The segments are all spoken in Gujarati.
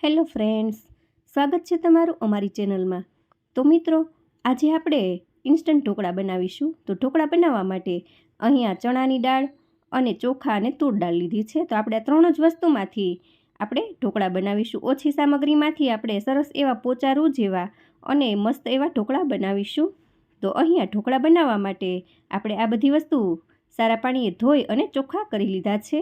હેલો ફ્રેન્ડ્સ, સ્વાગત છે તમારું અમારી ચેનલમાં। તો મિત્રો, આજે આપણે ઇન્સ્ટન્ટ ઢોકળા બનાવીશું। તો ઢોકળા બનાવવા માટે અહીંયા ચણાની દાળ અને ચોખા અને તૂર દાળ લીધી છે। તો આપણે આ ત્રણ જ વસ્તુમાંથી આપણે ઢોકળા બનાવીશું। ઓછી સામગ્રીમાંથી આપણે સરસ એવા પોચારું જેવા અને મસ્ત એવા ઢોકળા બનાવીશું। તો અહીંયા ઢોકળા બનાવવા માટે આપણે આ બધી વસ્તુ સારા પાણીએ ધોઈ અને ચોખ્ખા કરી લીધા છે।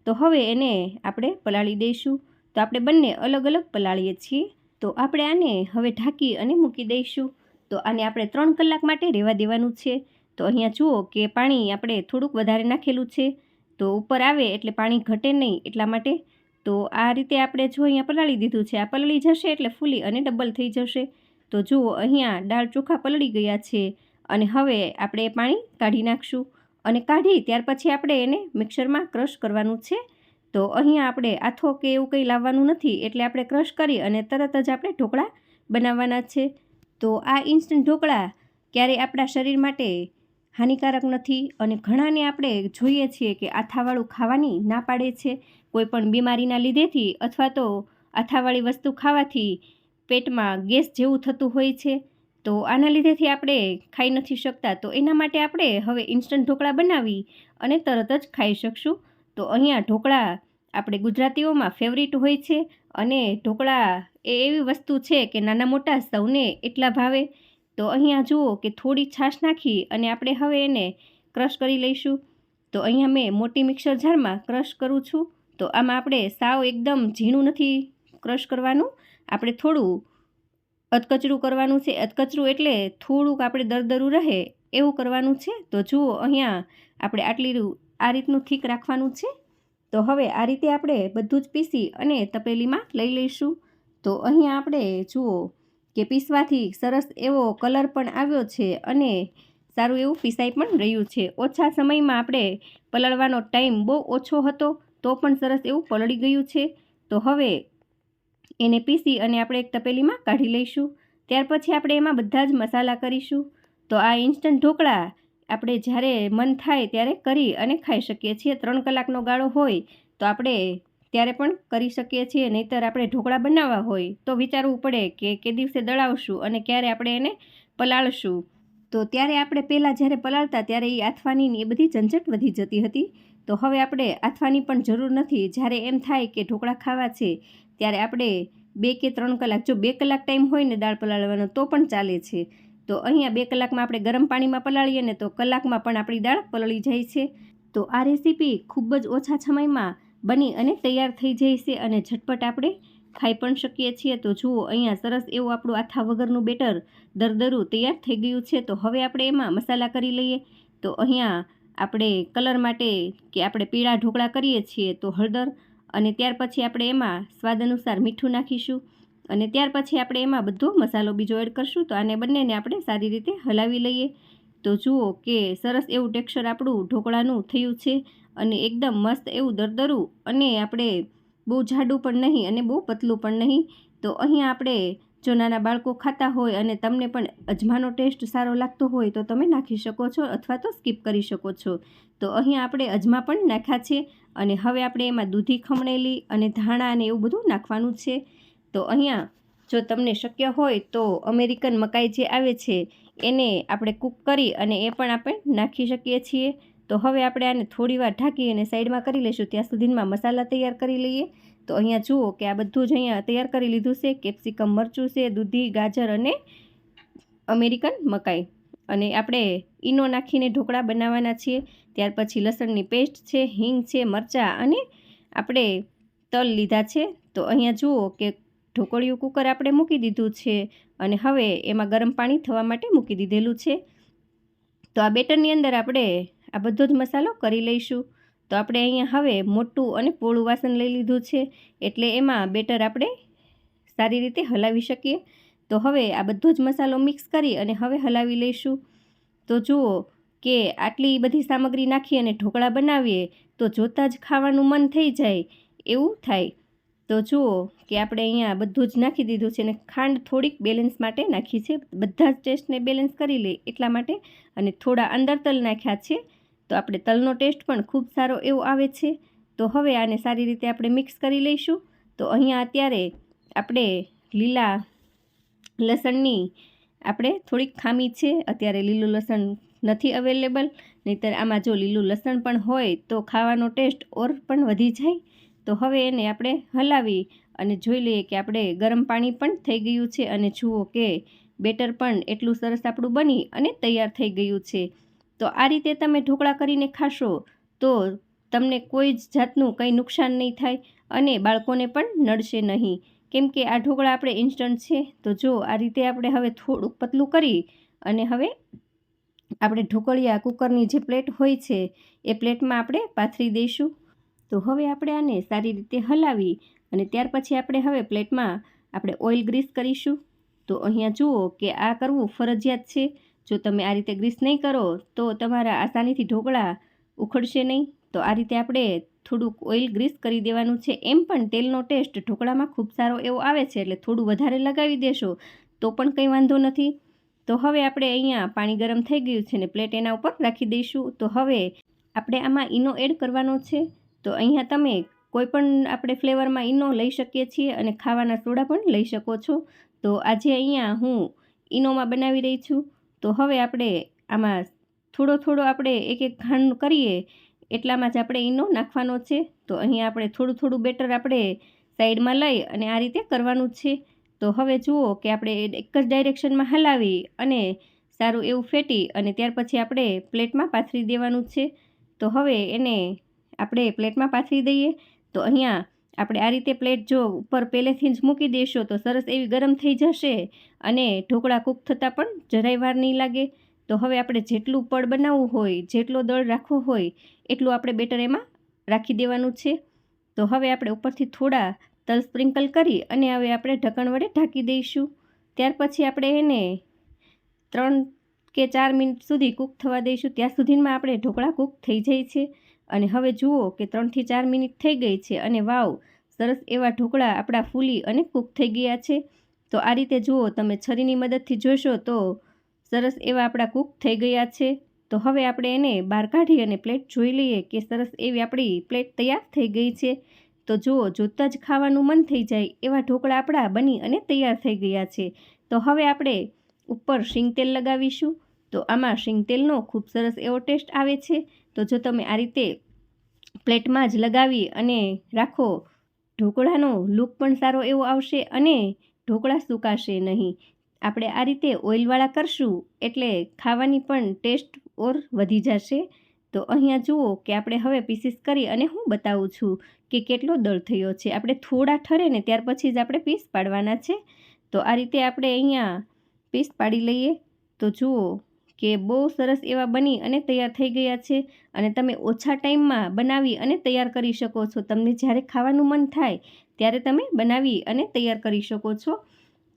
તો હવે એને આપણે પલાળી દઈશું। તો આપણે બંને અલગ અલગ પલાળીએ છીએ। તો આપણે આને હવે ઢાંકી અને મૂકી દઈશું। તો આને આપણે 3 કલાક માટે રહેવા દેવાનું છે। તો અહીંયા જુઓ કે પાણી આપણે થોડુંક વધારે નાખેલું છે, તો ઉપર આવે એટલે પાણી ઘટે નહીં એટલા માટે। તો આ રીતે આપણે જો અહીંયા પલાળી દીધું છે, આ પલળી જશે એટલે ફૂલી અને ડબલ થઈ જશે। તો જુઓ અહીંયા દાળ ચોખા પલળી ગયા છે અને હવે આપણે પાણી કાઢી નાખશું અને કાઢી ત્યાર પછી આપણે એને મિક્સરમાં ક્રશ કરવાનું છે। તો અહીંયા આપણે આથો કે એવું કંઈ લાવવાનું નથી, એટલે આપણે ક્રશ કરી અને તરત જ આપણે ઢોકળા બનાવવાના છે। તો આ ઇન્સ્ટન્ટ ઢોકળા ક્યારેય આપણા શરીર માટે હાનિકારક નથી અને ઘણાને આપણે જોઈએ છીએ કે આથાવાળું ખાવાની ના પાડે છે, કોઈ પણ બીમારીના લીધેથી અથવા તો આથાવાળી વસ્તુ ખાવાથી પેટમાં ગેસ જેવું થતું હોય છે। તો આના લીધેથી આપણે ખાઈ નથી શકતા। તો એના માટે આપણે હવે ઇન્સ્ટન્ટ ઢોકળા બનાવી અને તરત જ ખાઈ શકશું। તો અહીંયા ઢોકળા આપણે ગુજરાતીઓમાં ફેવરિટ હોય છે અને ઢોકળા એ એવી વસ્તુ છે કે નાના મોટા સૌને એટલા ભાવે। તો અહીંયા જુઓ કે થોડી છાશ નાખી અને આપણે હવે એને ક્રશ કરી લઈશું। તો અહીંયા મેં મોટી મિક્સર જારમાં ક્રશ કરું છું। તો આમાં આપણે સાવ એકદમ ઝીણું નથી ક્રશ કરવાનું, આપણે થોડું અધકચરું કરવાનું છે। અધકચરું એટલે થોડુંક આપણે દરદરું રહે એવું કરવાનું છે। તો જુઓ અહીંયા આપણે આ રીતનું થીક રાખવાનું છે। તો હવે આ રીતે આપણે બધું જ પીસી અને તપેલીમાં લઈ લઈશું। તો અહીંયા આપણે જુઓ કે પીસવાથી સરસ એવો કલર પણ આવ્યો છે અને સારું એવું પીસાઈ પણ રહ્યું છે। ઓછા સમયમાં આપણે પલળવાનો ટાઈમ બહુ ઓછો હતો તો પણ સરસ એવું પલળી ગયું છે। તો હવે એને પીસી અને આપણે એક તપેલીમાં કાઢી લઈશું। ત્યાર પછી આપણે એમાં બધા જ મસાલા કરીશું। તો આ ઇન્સ્ટન્ટ ઢોકળા આપણે જ્યારે મન થાય ત્યારે કરી અને ખાઈ શકીએ છીએ। 3 કલાકનો ગાળો હોય તો આપણે ત્યારે પણ કરી શકીએ છીએ, નહીંતર આપણે ઢોકળા બનાવવા હોય તો વિચારવું પડે કે દિવસે દળાવશું અને ક્યારે આપણે એને પલાળશું। તો ત્યારે આપણે પહેલાં જ્યારે પલાળતા ત્યારે એ આથવાની એ બધી ઝંઝટ વધી જતી હતી। તો હવે આપણે આથવાની પણ જરૂર નથી। જ્યારે એમ થાય કે ઢોકળા ખાવા છે ત્યારે આપણે 2 કે 3 કલાક, જો 2 કલાક ટાઈમ હોય ને દાળ પલાળવાનો તો પણ ચાલે છે। તો અહીંયા 2 કલાકમાં આપણે ગરમ પાણીમાં પલાળીએ ને તો કલાકમાં પણ આપણી દાળ પલળી જાય છે। તો આ રેસીપી ખૂબ જ ઓછા સમયમાં બની અને તૈયાર થઈ જાય છે અને ઝટપટ આપણે ખાઈ પણ શકીએ છીએ। તો જુઓ અહીંયા સરસ એવું આપણું આથા વગરનું બેટર દરદરું તૈયાર થઈ ગયું છે। તો હવે આપણે એમાં મસાલા કરી લઈએ। તો અહીંયા આપણે કલર માટે કે આપણે પીળા ઢોકળા કરીએ છીએ તો હળદર, અને ત્યાર પછી આપણે એમાં સ્વાદ અનુસાર મીઠું નાખીશું અને ત્યાર પછી આપણે એમાં બધો મસાલો બીજો એડ કરશું। તો આને બંનેને આપણે સારી રીતે હલાવી લઈએ। તો જુઓ કે સરસ એવું ટેક્સચર આપણું ઢોકળાનું થયું છે અને એકદમ મસ્ત એવું દરદરું, અને આપણે બહુ જાડું પણ નહીં અને બહુ પતલું પણ નહીં। તો અહીંયા આપણે જો નાના બાળકો ખાતા હોય અને તમને પણ અજમાનો ટેસ્ટ સારો લાગતો હોય તો તમે નાખી શકો છો અથવા તો સ્કીપ કરી શકો છો। તો અહીંયા આપણે અજમા પણ નાખ્યા છે અને હવે આપણે એમાં દૂધી ખમણેલી અને ધાણા અને એવું બધું નાખવાનું છે। તો અહીંયા જો તમને શક્ય હોય તો અમેરિકન મકાઈ જે આવે છે એને આપણે કૂક કરી અને એ પણ આપણે નાખી શકીએ છીએ। તો હવે આપણે આને થોડી વાર ઢાંકી અને સાઈડમાં કરી લઈશું, ત્યાં સુધીમાં મસાલા તૈયાર કરી લઈએ। તો અહીંયા જુઓ કે આ બધું જ અહીંયા તૈયાર કરી લીધું છે। કેપ્સિકમ મરચું છે, દૂધી, ગાજર અને અમેરિકન મકાઈ, અને આપણે ઈનો નાખીને ઢોકળા બનાવવાના છીએ। ત્યાર પછી લસણની પેસ્ટ છે, હિંગ છે, મરચાં અને આપણે તલ લીધા છે। તો અહીંયા જુઓ કે ઢોકળિયું કુકર આપણે મૂકી દીધું છે અને હવે એમાં ગરમ પાણી થવા માટે મૂકી દીધેલું છે। તો આ બેટરની અંદર આપણે આ બધો જ મસાલો કરી લઈશું। તો આપણે અહીંયા હવે મોટું અને પોળું વાસણ લઈ લીધું છે એટલે એમાં બેટર આપણે સારી રીતે હલાવી શકીએ। તો હવે આ બધો જ મસાલો મિક્સ કરી અને હવે હલાવી લઈશું। તો જુઓ કે આટલી બધી સામગ્રી નાખી અને ઢોકળા બનાવીએ તો જોતાં જ ખાવાનું મન થઈ જાય એવું થાય। તો જુઓ કે આપણે અહીંયા બધું જ નાખી દીધું છે અને ખાંડ થોડીક બેલેન્સ માટે નાખી છે, બધા જ ટેસ્ટને બેલેન્સ કરી લે એટલા માટે, અને થોડા અંદર તલ નાખ્યા છે। તો આપણે તલનો ટેસ્ટ પણ ખૂબ સારો એવો આવે છે। તો હવે આને સારી રીતે આપણે મિક્સ કરી લઈશું। તો અહીંયા અત્યારે આપણે લીલા લસણની આપણે થોડીક ખામી છે, અત્યારે લીલું લસણ નથી અવેલેબલ, નહીંતર આમાં જો લીલું લસણ પણ હોય તો ખાવાનો ટેસ્ટ ઓર પણ વધી જાય. તો હવે એને આપણે હલાવી અને જોઈ લઈએ કે આપણે ગરમ પાણી પણ થઈ ગયું છે અને જુઓ કે બેટર પણ એટલું સરસ આપણું બની અને તૈયાર થઈ ગયું છે. તો આ રીતે તમે ઢોકળા કરીને ખાશો તો તમને કોઈ જ જાતનું કંઈ નુકસાન નહીં થાય અને બાળકોને પણ નડશે નહીં, કેમ કે આ ઢોકળા આપણે ઇન્સ્ટન્ટ છે. તો જો આ રીતે આપણે હવે થોડુંક પતલું કરી અને હવે આપણે ઢોકળિયા કુકરની જે પ્લેટ હોય છે એ પ્લેટમાં આપણે પાથરી દઈશું. તો હવે આપણે આને સારી રીતે હલાવી અને ત્યાર પછી આપણે હવે પ્લેટમાં આપણે ઓઇલ ગ્રીસ કરીશું. તો અહીંયા જુઓ કે આ કરવું ફરજિયાત છે. જો તમે આ રીતે ગ્રીસ નહીં કરો તો તમારા આસાનીથી ઢોકળા ઉખડશે નહીં. તો આ રીતે આપણે થોડુંક ઓઇલ ગ્રીસ કરી દેવાનું છે. એમ પણ તેલનો ટેસ્ટ ઢોકળામાં ખૂબ સારો એવો આવે છે, એટલે થોડું વધારે લગાવી દેશો તો પણ કંઈ વાંધો નથી. તો હવે આપણે અહીંયા પાણી ગરમ થઈ ગયું છે ને પ્લેટ એના ઉપર રાખી દઈશું. તો હવે આપણે આમાં ઈનો એડ કરવાનો છે. તો અહીંયા તમે કોઈ પણ આપણે ફ્લેવરમાં ઈનો લઈ શકીએ છીએ અને ખાવાના સોડા પણ લઈ શકો છો. તો આજે અહીંયા હું ઈનોમાં બનાવી રહી છું. તો હવે આપણે આમાં થોડો આપણે એક ઘાણ કરીએ એટલામાં જ આપણે ઈનો નાખવાનો છે. તો અહીંયા આપણે થોડું બેટર આપણે સાઈડમાં લઈ અને આ રીતે કરવાનું છે. તો હવે જુઓ કે આપણે એક જ ડાયરેક્શનમાં હલાવી અને સારું એવું ફેટી અને ત્યાર પછી આપણે પ્લેટમાં પાથરી દેવાનું છે. તો હવે એને આપણે પ્લેટમાં પાથરી દઈએ. તો અહીંયા આપણે આ રીતે પ્લેટ જો ઉપર પહેલેથી જ મૂકી દેશો તો સરસ એવી ગરમ થઈ જશે અને ઢોકળા કૂક થતાં પણ જરાય વાર નહીં લાગે. તો હવે આપણે જેટલું પડ બનાવવું હોય, જેટલો દળ રાખવો હોય એટલું આપણે બેટર એમાં રાખી દેવાનું છે. તો હવે આપણે ઉપરથી થોડા તલ સ્પ્રિંકલ કરી અને હવે આપણે ઢક્કણ વડે ઢાંકી દઈશું. ત્યાર પછી આપણે એને 3 કે 4 મિનિટ સુધી કૂક થવા દઈશું. ત્યાં સુધીમાં આપણે ઢોકળા કૂક થઈ જાય છે. અને હવે જુઓ કે 3 થી 4 મિનિટ થઈ ગઈ છે અને વાવ, સરસ એવા ઢોકળા આપણા ફૂલી અને કૂક થઈ ગયા છે. તો આ રીતે જુઓ તમે છરીની મદદથી જોશો તો સરસ એવા આપણા કૂક થઈ ગયા છે. તો હવે આપણે એને બહાર કાઢી અને પ્લેટ જોઈ લઈએ કે સરસ એવી આપણી પ્લેટ તૈયાર થઈ ગઈ છે. તો જુઓ, જોતાં જ ખાવાનું મન થઈ જાય એવા ઢોકળા આપણા બની અને તૈયાર થઈ ગયા છે. તો હવે આપણે ઉપર શીંગ તેલ લગાવીશું. તો આમાં શીંગ તેલનો ખૂબ સરસ એવો ટેસ્ટ આવે છે. તો જો તમે આ રીતે પ્લેટમાં જ લગાવી અને રાખો, ઢોકળાનો લુક પણ સારો એવો આવશે અને ઢોકળા સુકાશે નહીં. આપણે આ રીતે ઓઇલવાળા કરશું એટલે ખાવાની પણ ટેસ્ટ ઓર વધી જશે. તો અહીંયા જુઓ કે આપણે હવે પીસીસ કરી અને હું બતાવું છું કે કેટલો દળ થયો છે. આપણે થોડા ઠરે ને ત્યાર પછી જ આપણે પીસ પાડવાના છે. તો આ રીતે આપણે અહીંયા પીસ પાડી લઈએ. તો જુઓ કે બહુ સરસ એવા બની અને તૈયાર થઈ ગયા છે અને તમે ઓછા ટાઈમમાં બનાવી અને તૈયાર કરી શકો છો. તમને જ્યારે ખાવાનું મન થાય ત્યારે તમે બનાવી અને તૈયાર કરી શકો છો.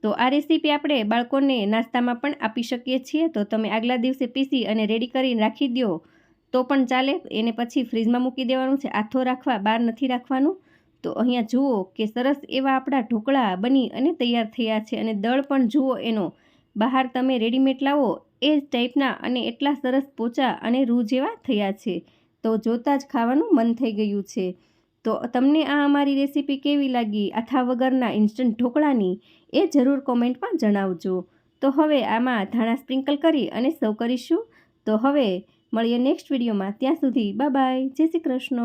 તો આ રેસીપી આપણે બાળકોને નાસ્તામાં પણ આપી શકીએ છીએ. તો તમે આગલા દિવસે પીસી અને રેડી કરીને રાખી દો તો પણ ચાલે. એને પછી ફ્રીજમાં મૂકી દેવાનું છે, આથો રાખવા, બહાર નથી રાખવાનું. તો અહીંયા જુઓ કે સરસ એવા આપણા ઢોકળા બની અને તૈયાર થયા છે અને દળ પણ જુઓ એનો, બહાર તમે રેડીમેડ લાવો એ જ ટાઈપના અને એટલા સરસ પોચા અને રૂ જેવા થયા છે. તો જોતાં જ ખાવાનું મન થઈ ગયું છે. તો તમને આ અમારી રેસીપી કેવી લાગી આથા વગરના ઇન્સ્ટન્ટ ઢોકળાની એ જરૂર કોમેન્ટમાં જણાવજો. તો હવે આમાં ધાણા સ્પ્રિંકલ કરી અને સર્વ કરીશું. તો હવે મળીએ નેક્સ્ટ વિડીયોમાં. ત્યાં સુધી બાય બાય, જય શ્રી કૃષ્ણ.